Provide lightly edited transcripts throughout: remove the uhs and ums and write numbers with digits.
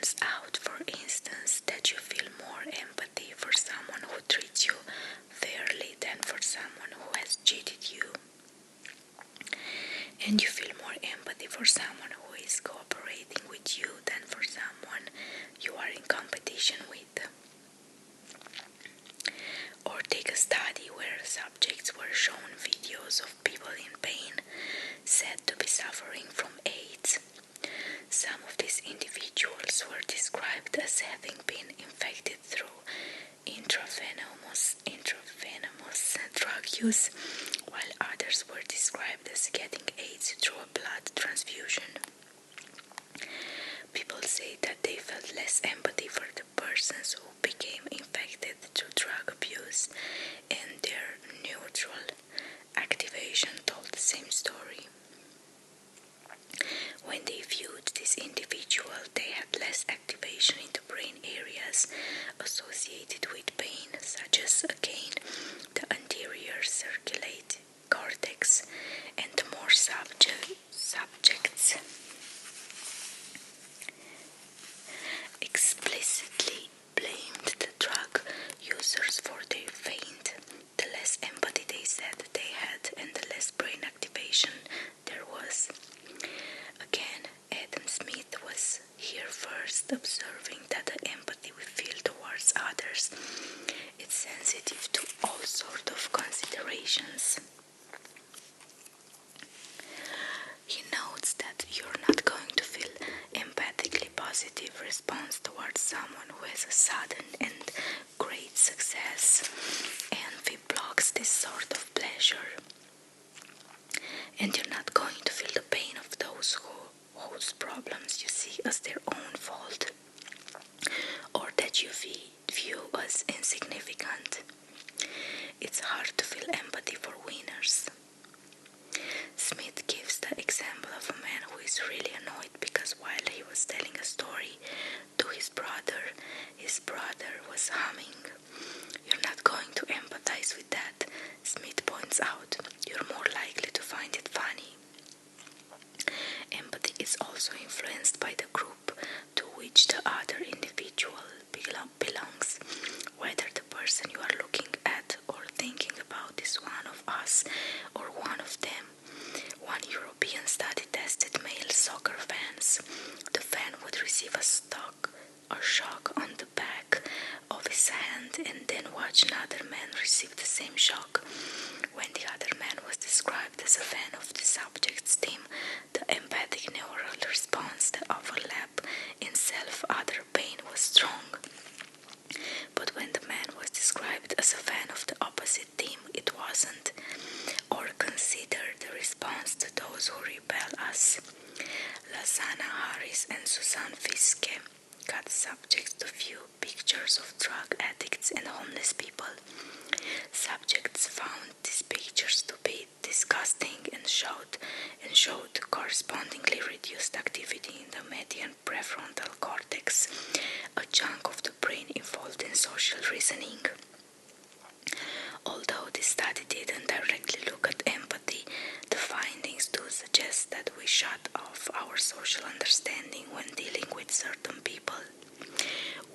turns out, for instance, that you feel more empathy for someone who treats you fairly than for someone who has cheated you. And you feel more empathy for someone who is cooperating with you than for someone you are in competition with. Or take a study where subjects were shown videos of people in pain said to be suffering from AIDS. Some of these individuals were described as having been infected through intravenous drug use, while others were described as getting AIDS through a blood transfusion. People say that they felt less empathy for the persons who became infected through drug abuse, and their neutral activation told the same story. When they viewed this individual, they had less activation in the brain areas associated with pain, such as again the anterior cingulate cortex, and the more subjects explicitly blamed the drug users for their faint, the less empathy they said they had and the less brain activation there was. Again, Adam Smith was here first, observing that the empathy we feel towards others is sensitive to all sorts of considerations. He notes that you're not going to feel empathically positive response towards someone who has a sudden and great success. Envy blocks this sort of pleasure. And you're not going to feel the pain of those whose problems you see as their own fault, or that you view as insignificant. It's hard to feel empathy for winners. Smith gives the example of a man who is really annoyed because while he was telling a story to his brother was humming. You're not going to empathize with that, Smith points out. You're more likely to find it funny. Empathy is also influenced by the group to which the other individual belongs, whether the person you are looking at or thinking about is one of us or one of them. One European study tested male soccer fans. The fan would receive a shock on the back of his hand and then watch another man receive the same shock. When the other man was described as a fan of the subject's team, the empathic neural response, the overlap in self-other pain was strong. But when the man was described as a fan of the opposite team, it wasn't. Or consider the response to those who repel us. Lasana Harris and Susan Fiske got subjects to view pictures of drug addicts and homeless people. Subjects found these pictures to be disgusting and showed correspondingly reduced activity in the median prefrontal cortex, a chunk of the brain involved in social reasoning. Although this study didn't directly look at empathy, the findings do suggest that we shut off our social understanding when dealing with certain people.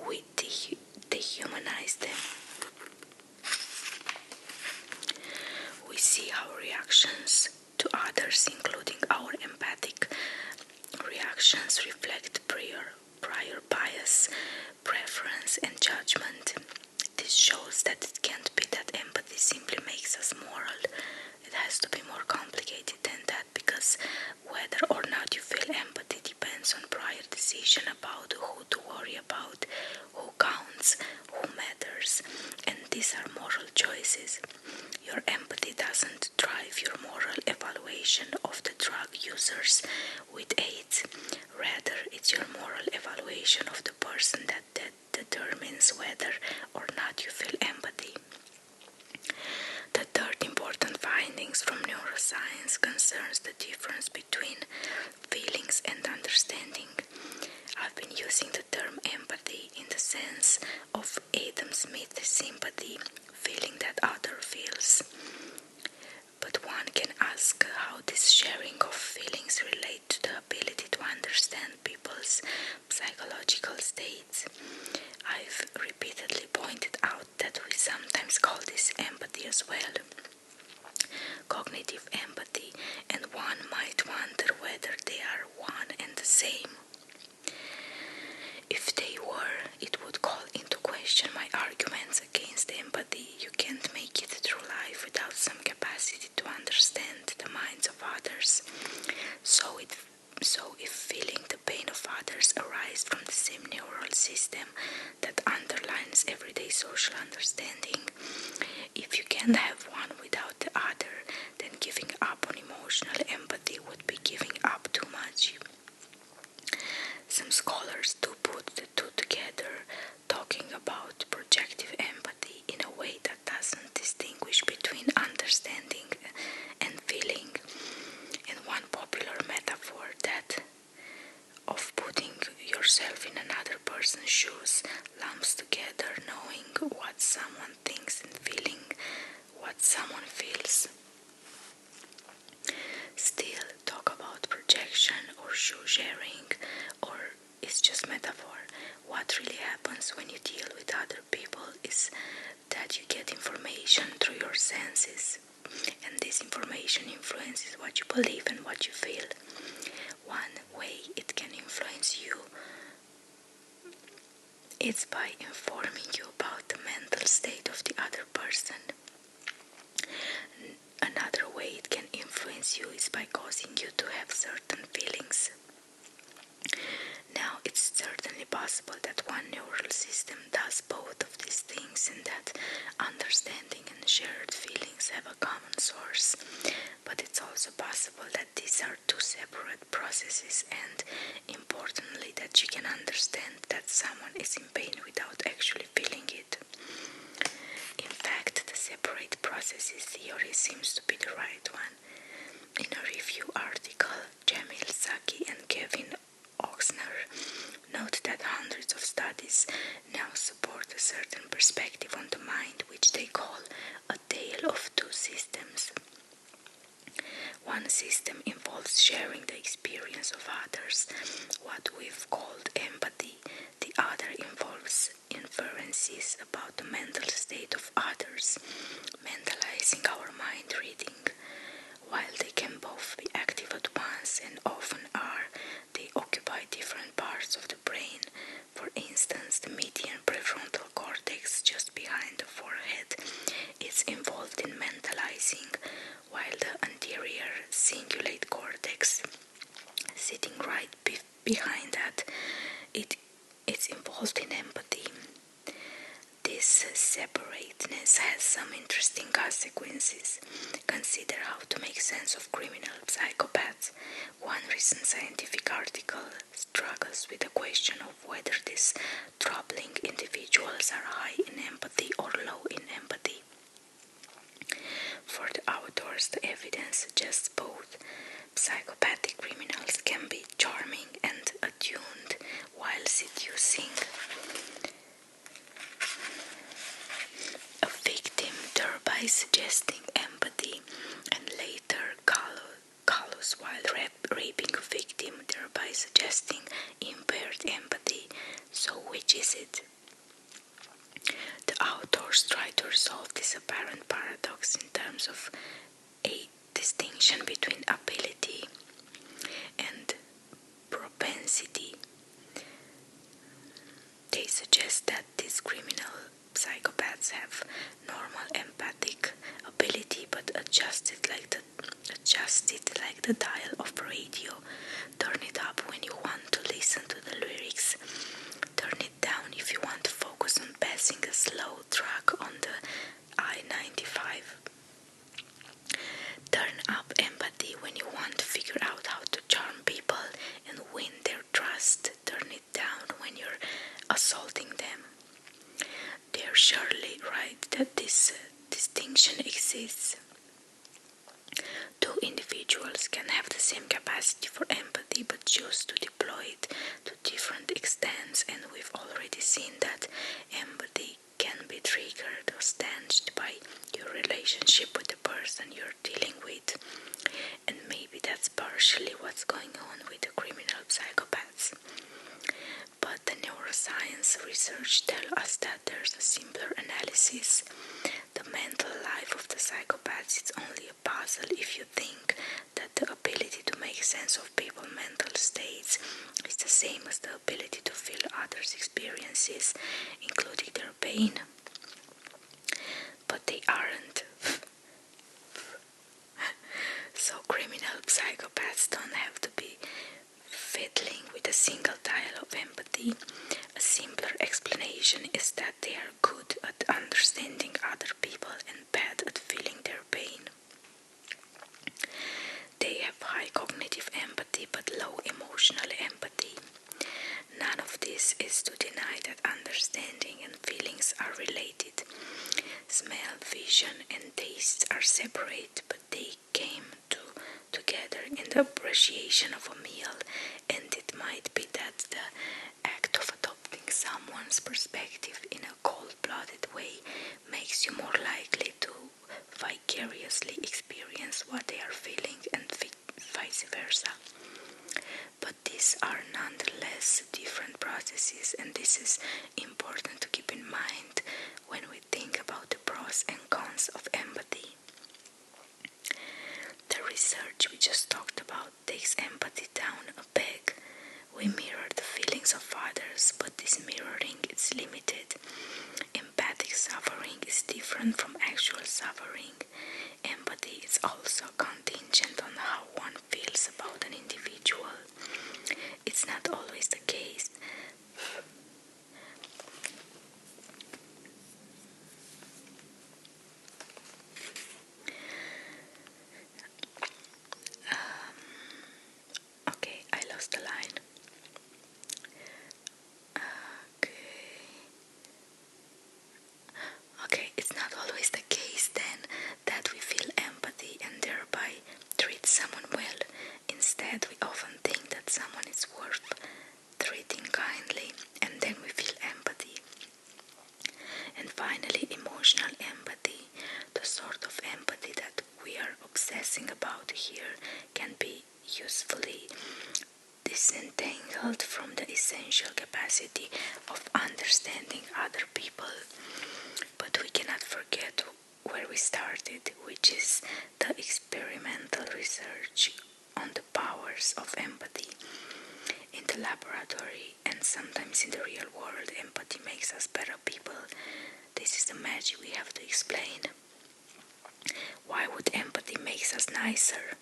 We dehumanize them. We see our reactions to others, including our empathic reactions, reflect prior bias, preference, and judgment. This shows that it can't be that empathy simply makes us moral. It has to be more complicated than that, because whether or not you feel empathy depends on prior decision about who to worry about, who counts, who matters, and these are moral choices. Your empathy doesn't drive your moral evaluation of the drug users with AIDS. Rather, it's your moral evaluation of the person that determines whether or not you feel empathy. The third important findings from neuroscience concerns the difference between feelings and understanding. I've been using the term empathy in the sense of Adam Smith's sympathy, feeling that other feels. But one can ask how this sharing of feelings relate to the ability to to understand people's psychological states. I've repeatedly pointed out that we sometimes call this empathy as well, cognitive empathy, and one might wonder whether they are one and the same. If they were, it would call into question my arguments against empathy. You can't make it through life without some capacity to understand the minds of others. So if feeling the pain of others arises from the same neural system that underlines everyday social understanding, if you can't have one without the other, then giving up on emotional empathy would be giving up too much. Some scholars do put the two together, talking about projective empathy in a way that doesn't distinguish between understanding and feeling. And one popular metaphor that of putting yourself in another person's shoes lumps together knowing what someone thinks and feeling what someone feels. Still, talk about projection or shoe sharing, or it's just metaphor. What really happens when you deal with other people is that you get information through your senses, and this information influences what you believe and what you feel. One way it can influence you is by informing you about the mental state of the other person. Another way it can influence you is by causing you to have certain feelings. Now, it's certainly possible that one neural system does both of these things and that understanding and shared feelings have a common source. But it's also possible that these are two separate processes, and importantly that you can understand that someone is in pain without actually feeling it. In fact, the separate processes theory seems to be the right one. In a review article, Jamil Saki and Kevin Oxner note that hundreds of studies now support a certain perspective on the mind, which they call a tale of two systems. One system involves sharing the experience of others, what we've called empathy. The other involves inferences about the mental state of others, mentalizing our mind reading. While they can both be active at once and often are, they occupy different parts of the brain. For instance, the median prefrontal cortex just behind the forehead is involved in mentalizing, while the anterior cingulate cortex, sitting right behind that, it's involved in empathy. This separateness has some interesting consequences. Consider how to make sense of criminal psychopaths. One recent scientific article struggles with the question of whether these troubling individuals are high in empathy or low in empathy. For the authors, the evidence suggests both. Psychopathic criminals can be charming and attuned while seducing a victim, thereby suggesting empathy, and later callous while raping a victim, thereby suggesting impaired empathy. So which is it? The authors try to resolve this apparent paradox in terms of a distinction between ability and propensity. They suggest that these criminal psychopaths have normal empathic ability, but adjust it like the dial of radio. Turn it up when you want to listen to the lyrics. Turn it down if you want to focus on passing a slow truck on the I-95. Turn up empathy when you want to figure out how to charm people and win their trust. Turn it down when you're assaulting them. They're surely right that this distinction exists. Two individuals can have the same capacity for empathy but choose to deploy it to different extents, and we've already seen that empathy can be triggered or stanched by your relationship with the person you're dealing with. And maybe that's part partially what's going on with the criminal psychopaths. But the neuroscience research tells us that there's a simpler analysis. The mental life of the psychopaths is only a puzzle if you think that the ability to make sense of people's mental states is the same as the ability to feel others' experiences, including their pain. But they aren't. So criminal psychopaths don't have to be fiddling with a single dial of empathy. A simpler explanation is that they are good at understanding other people and bad at feeling their pain. They have high cognitive empathy but low emotional empathy. None of this is to deny that understanding and feelings are related. Smell, vision, and taste are separate, but they came together in the appreciation of a meal, and it might be that the act of adopting someone's perspective in a cold-blooded way makes you more likely to vicariously experience what they are feeling and vice versa. But these are nonetheless different processes, and this is important to keep in mind when we think about the pros and cons of empathy. The research we just talked about takes empathy down a peg. We mirror the feelings of others, but this mirroring is limited. Empathic suffering is different from actual suffering. Empathy is also contingent on how one feels about an individual. It's not always the case. Okay, I lost the line. Okay, it's not always the case then that we feel empathy and thereby treat someone well. Instead, we often think that someone is worth treating kindly, and then we feel empathy. And finally, emotional empathy, the sort of empathy that we are obsessing about here, can be usefully disentangled from the essential capacity of understanding other people. But we cannot forget where we started, which is the experimental research on the powers of empathy. In the laboratory and sometimes in the real world, empathy makes us better people. This is the magic we have to explain. Why would empathy make us nicer?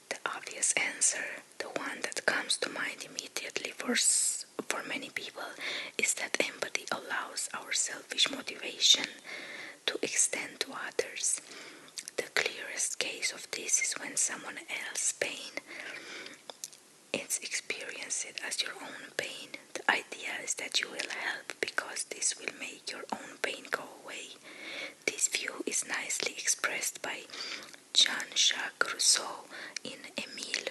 The obvious answer, the one that comes to mind immediately for many people, is that empathy allows our selfish motivation to extend to others. The clearest case of this is when someone else's pain is experienced as your own pain. The idea is that you will help because this will make your own pain go away. This view is nicely expressed by Jean-Jacques Rousseau in Emile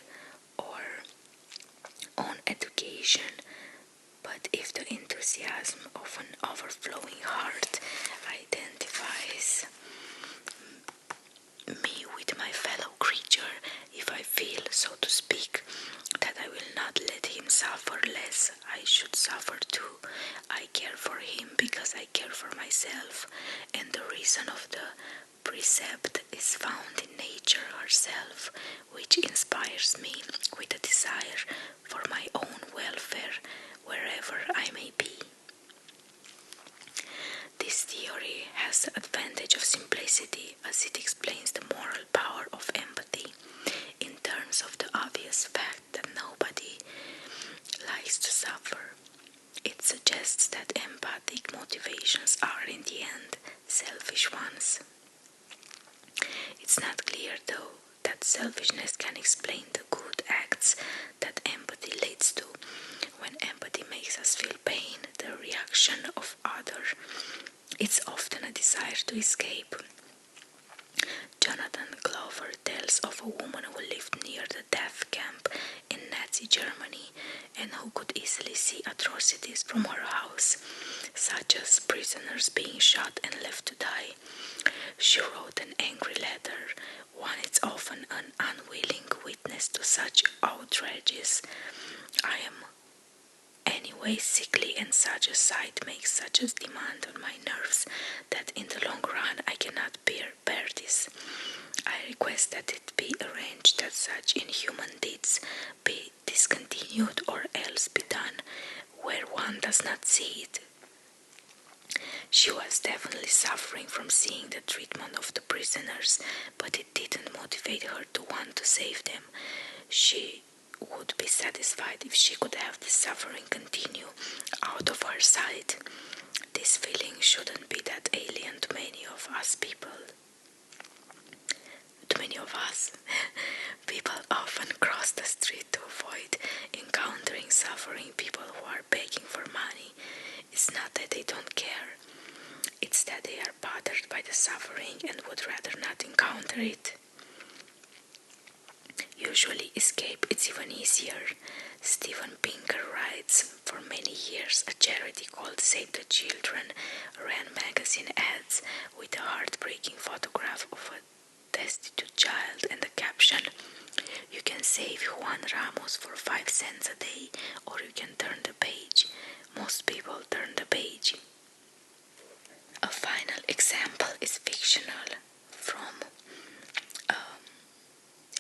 or On Education. But if the enthusiasm of an overflowing heart identifies me with my fellow creature, if I feel, so to speak, that I will not let him suffer less, I should suffer too. I care for him because I care for myself, and the reason of the precept is found in nature herself, which inspires me with a desire for my own welfare wherever I may be. This theory has the advantage of simplicity as it explains the moral power of empathy in terms of the obvious fact that nobody likes to suffer. It suggests that empathic motivations are in the end selfish ones. It's not clear though that selfishness can explain the good acts that empathy leads to. When empathy makes us feel pain, the reaction of others, it's often a desire to escape. Jonathan Glover tells of a woman who lived near the death camp in Nazi Germany and who could easily see atrocities from her house, such as prisoners being shot and left to die. She wrote an angry letter. One is often an unwilling witness to such outrages. I am anyway sickly, and such a sight makes such a demand on my nerves that in the long run I cannot bear this. I request that it be arranged that such inhuman deeds be discontinued, or else be done where one does not see it. She was definitely suffering from seeing the treatment of the prisoners, but it didn't motivate her to want to save them. She would be satisfied if she could have this suffering continue out of her sight. This feeling shouldn't be that alien to many of us people. People often cross the street to avoid encountering suffering people who are begging for money. It's not that they don't care. It's that they are bothered by the suffering and would rather not encounter it. Usually escape is even easier. Steven Pinker writes, for many years a charity called Save the Children ran magazine ads with a heartbreaking photograph of a destitute child and the caption, "You can save Juan Ramos for 5 cents a day, or you can turn the page." Most people turn the page. A final example is fictional from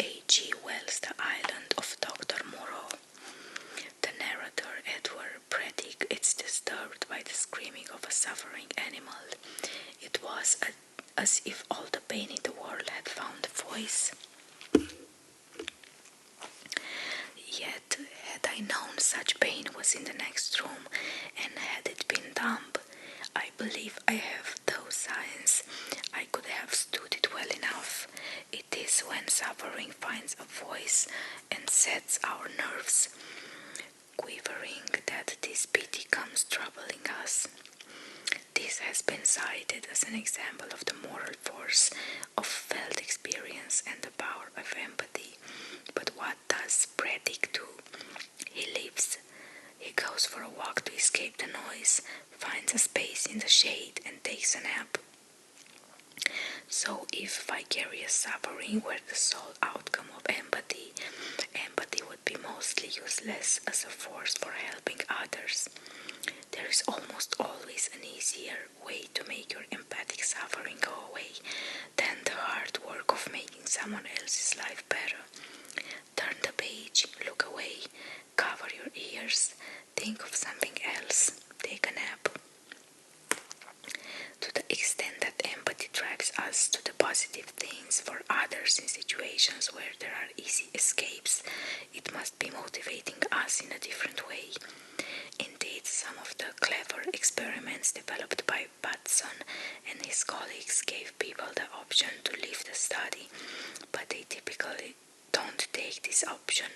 A.G. Wells' The Island of Dr. Moreau. The narrator, Edward Preddick, is disturbed by the screaming of a suffering animal. It was as if all the pain in the world had found a voice. Yet, had I known such pain was in the next room, and had it been dumb, I believe I have those signs. I could have stood it well enough. It is when suffering finds a voice and sets our nerves quivering that this pity comes troubling us. This has been cited as an example of the moral force of felt experience and the power of empathy. But what does Preddick do? He lives. He goes for a walk to escape the noise, finds a space in the shade, and takes a nap. So if vicarious suffering were the sole outcome of empathy, empathy would be mostly useless as a force for helping others. There is almost always an easier way to make your empathic suffering go away than the hard work of making someone else's life better. Turn the page, look away, cover your ears, think of something else, take a nap. To the extent that empathy drives us to the positive things for others in situations where there are easy escapes, it must be motivating us in a different way. Indeed, some of the clever experiments developed by Batson and his colleagues gave people the option to leave the study, but they typically don't take this option.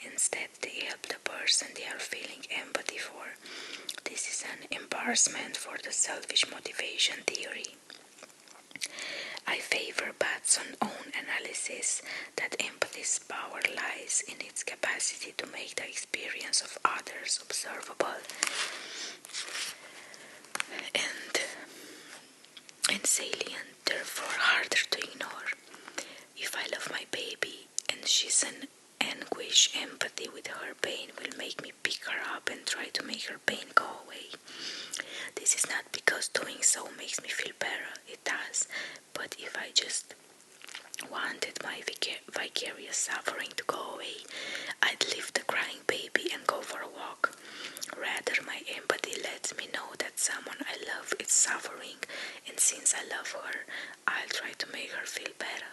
Instead, they help the person they are feeling empathy for. This is an embarrassment for the selfish motivation theory. I favor Batson's own analysis that empathy's power lies in its capacity to make the experience of others observable and salient, therefore harder to ignore. If I love my baby and she's in anguish, empathy with her pain will make me pick her up and try to make her pain go away. This is not because doing so makes me feel better, it does, but if I just wanted my vicarious suffering to go away, I'd leave the crying baby and go for a walk. Rather, my empathy lets me know that someone I love is suffering, and since I love her, I'll try to make her feel better.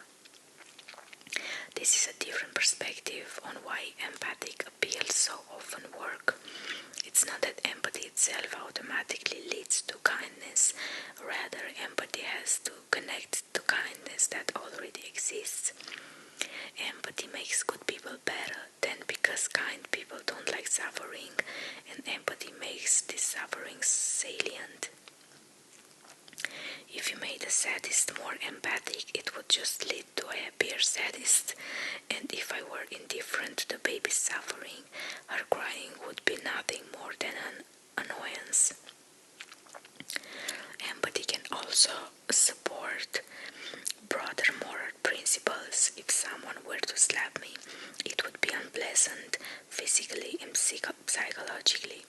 This is a different perspective on why empathic appeals so often work. It's not that empathy itself automatically leads to kindness. Rather, empathy has to connect to kindness that already exists. Empathy makes good people better, then because kind people don't like suffering, and empathy makes this suffering salient. If you made a sadist more empathic, it would just lead to a happier sadist. And if I were indifferent to the baby's suffering, her crying would be nothing more than an annoyance. Empathy can also support broader moral principles. because if someone were to slap me, it would be unpleasant physically and psychologically.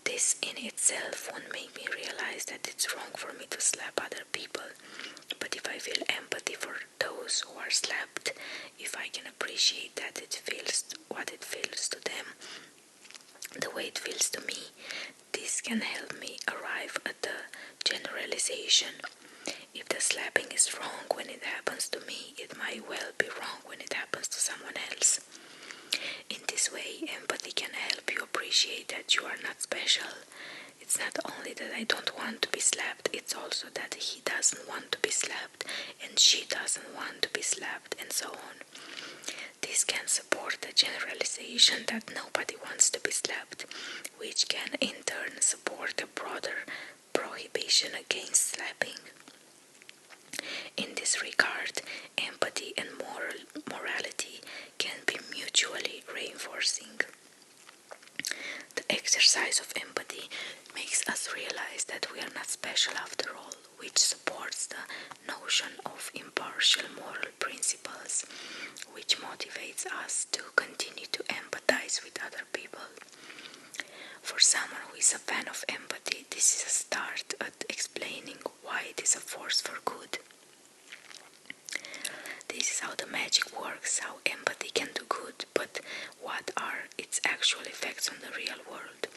This in itself won't make me realize that it's wrong for me to slap other people. But if I feel empathy for those who are slapped, if I can appreciate that it feels what it feels to them, the way it feels to me, this can help me arrive at the generalization. If the slapping is wrong when it happens to me, it might well be wrong when it happens to someone else. In this way, empathy can help you appreciate that you are not special. It's not only that I don't want to be slapped, it's also that he doesn't want to be slapped, and she doesn't want to be slapped, and so on. This can support the generalization that nobody wants to be slapped, which can in turn support a broader prohibition against slapping. In this regard, empathy and morality can be mutually reinforcing. The exercise of empathy makes us realize that we are not special after all, which supports the notion of impartial moral principles, which motivates us to continue to empathize with other people. For someone who is a fan of empathy, this is a start at explaining why it is a force for good. This is how the magic works, how empathy can do good, but what are its actual effects on the real world?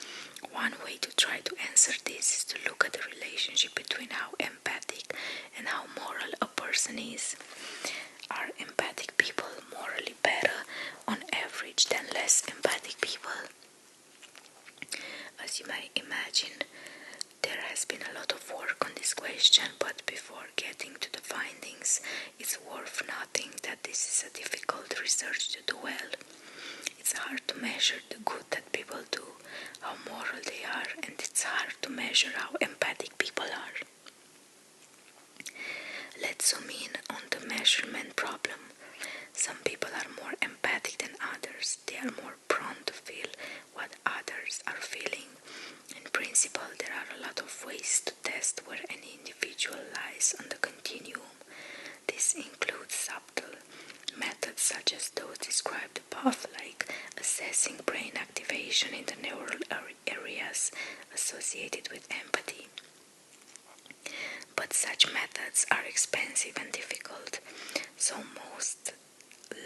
One way to try to answer this is to look at the relationship between how empathic and how moral a person is. Are empathic people morally better on average than less empathic people? As you may imagine, there has been a lot of work on this question, but before getting to the findings, it's worth noting that this is a difficult research to do well. It's hard to measure the good that people do, how moral they are, and it's hard to measure how empathic people are. Let's zoom in on the measurement problem. Some people are more empathic than others. They are more prone to feel what others are feeling. In principle, there are a lot of ways to test where an individual lies on the continuum. This includes subtle methods such as those described above, like assessing brain activation in the neural areas associated with empathy. But such methods are expensive and difficult, so most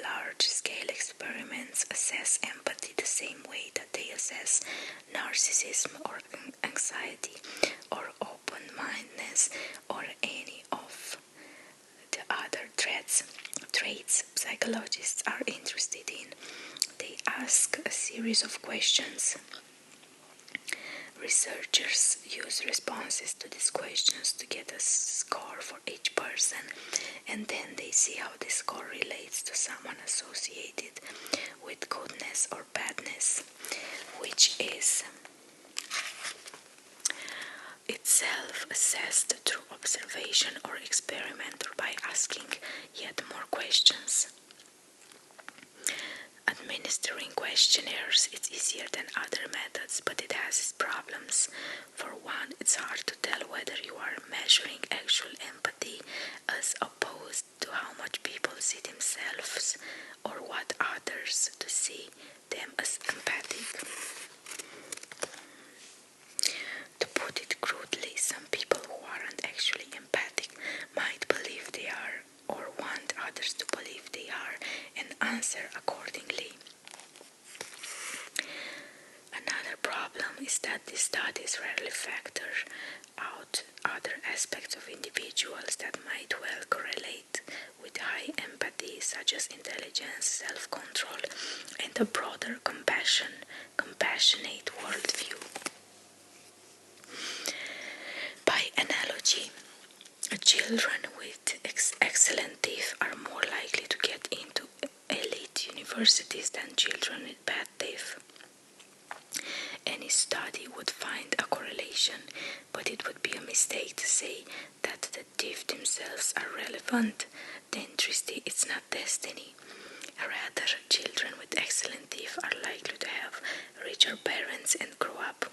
large-scale experiments assess empathy the same way that they assess narcissism or anxiety or open-mindedness or any of the other traits psychologists are interested in. They ask a series of questions. Researchers use responses to these questions to get a score for each person, and then they see how this score relates to someone associated with goodness or badness, which is itself assessed through observation or experiment or by asking yet more questions. Administering questionnaires is easier than other methods, but it has its problems. For one, it's hard to tell whether you are measuring actual empathy as opposed to how much people see themselves or what others to see them as empathic. To put it crudely, some people who aren't actually empathic might believe they are or want others to believe they are and answer accordingly. Another problem is that these studies rarely factor out other aspects of individuals that might well correlate with high empathy, such as intelligence, self-control, and a broader compassionate worldview. By analogy, children with excellent teeth are more likely to get into elite universities than children with bad teeth. Any study would find a correlation, but it would be a mistake to say that the teeth themselves are relevant. Dentistry is not destiny. Rather, children with excellent teeth are likely to have richer parents and grow up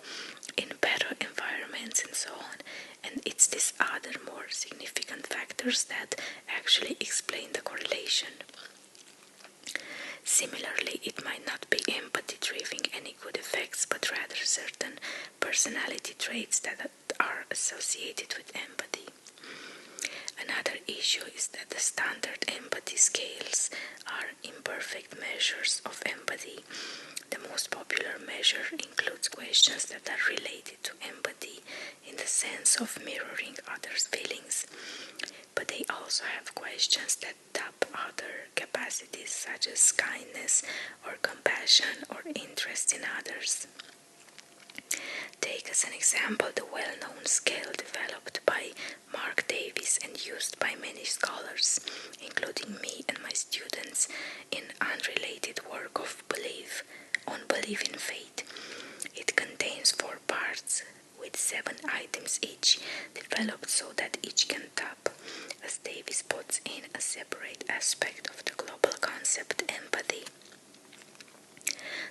in better environments and so on. And it's these other more significant factors that actually explain the correlation. situation. Similarly, it might not be empathy driving any good effects, but rather certain personality traits that are associated with empathy. Another issue is that the standard empathy scales are imperfect measures of empathy. The most popular measure includes questions that are related to empathy in the sense of mirroring others' feelings, but they also have questions that tap other capacities such as kindness or compassion or interest in others. Take as an example the well-known scale developed by Mark Davis and used by many scholars, including me and my students, in unrelated work of belief in faith. It contains 4 parts with 7 items each, developed so that each can tap, as Davis puts in, a separate aspect of the global concept empathy.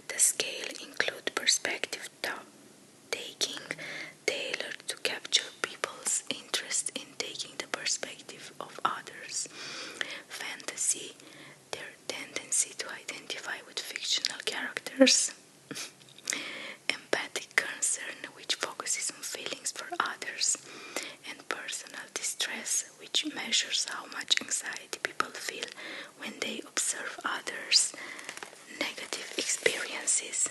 The scale includes perspective taking, tailored to capture people's interest in taking the perspective of others. Fantasy, their tendency to identify with fictional characters. Empathic concern, which focuses on feelings for others. And personal distress, which measures how much anxiety people feel when they observe others' negative experiences.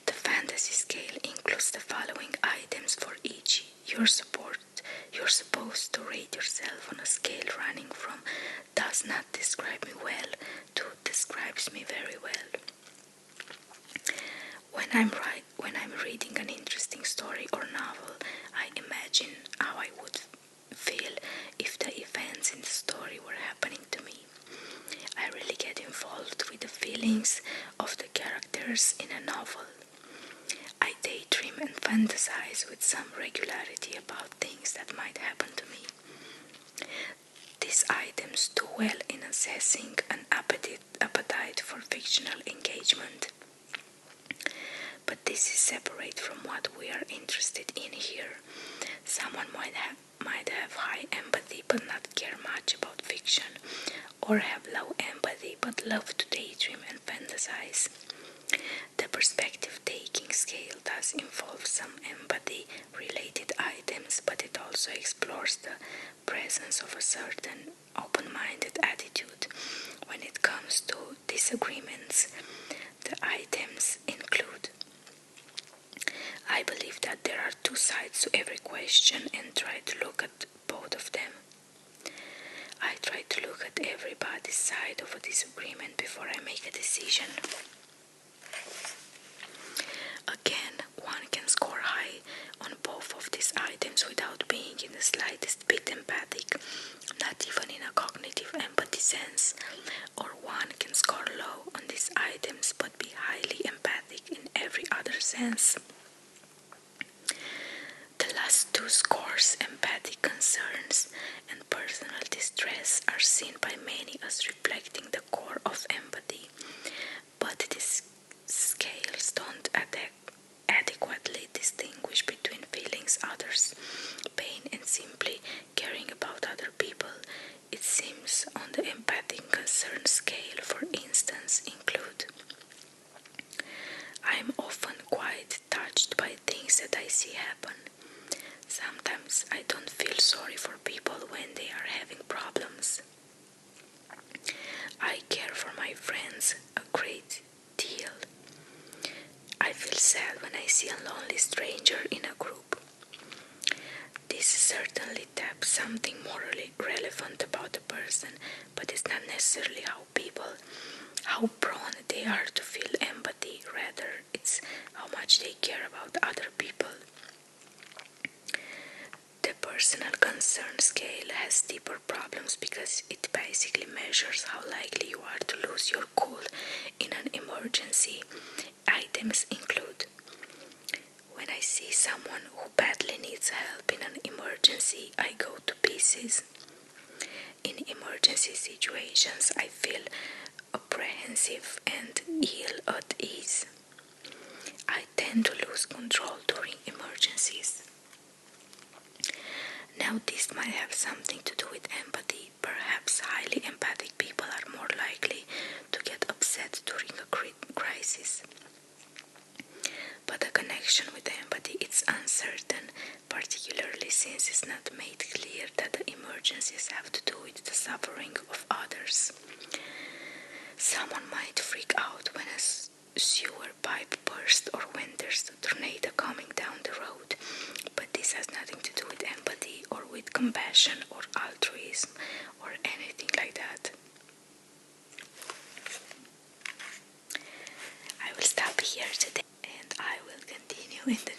The fantasy scale includes the following items for each. You're supposed to rate yourself on a scale running from does not describe me well to describes me very well. When I'm reading an interesting story or novel, I imagine how I would feel if the events in the story were happening to me. I really get involved with the feelings of the characters in a novel. I daydream and fantasize with some regularity about things that might happen to me. These items do well in assessing an appetite for fictional engagement. But this is separate from what we are interested in here. Someone might have high empathy but not care much about fiction, or have low empathy but love to daydream and fantasize. The perspective taking scale does involve some empathy related items, but it also explores the presence of a certain open-minded attitude when it comes to disagreements. The items include: I believe that there are 2 sides to every question and try to look at both of them. I try to look at everybody's side of a disagreement before I make a decision. Again, one can score high on both of these items without being in the slightest bit empathic, not even in a cognitive empathy sense, or one can score low on these items but be highly empathic in every other sense. The last 2 scores, empathic concerns and personal distress, are seen by many as reflecting the core of empathy, but these scales don't adequately distinguish between feelings others, pain, and simply caring about other people. It seems on the empathic concern scale, for instance, include: I'm often quite touched by things that I see happen. Sometimes I don't feel sorry for people when they are having problems. I care for my friends a great deal. I feel sad when I see a lonely stranger in a group. This certainly taps something morally relevant about a person, but it's not necessarily how prone they are to feel empathy. Rather, it's how much they care about other people. The personal concern scale has deeper problems because it basically measures how likely you are to lose your cool in an emergency. Items include: when I see someone who badly needs help in an emergency, I go to pieces. In emergency situations, I feel apprehensive and ill at ease. I tend to lose control during emergencies. Now, this might have something to do with empathy. Perhaps highly empathic people are more likely to get upset during a crisis. But the connection with empathy is uncertain, particularly since it's not made clear that the emergencies have to do with the suffering of others. Someone might freak out when a sewer pipe bursts or when there's a tornado coming down the road, but this has nothing to do with empathy or with compassion or altruism or anything like that. I will stop here today and I will continue in the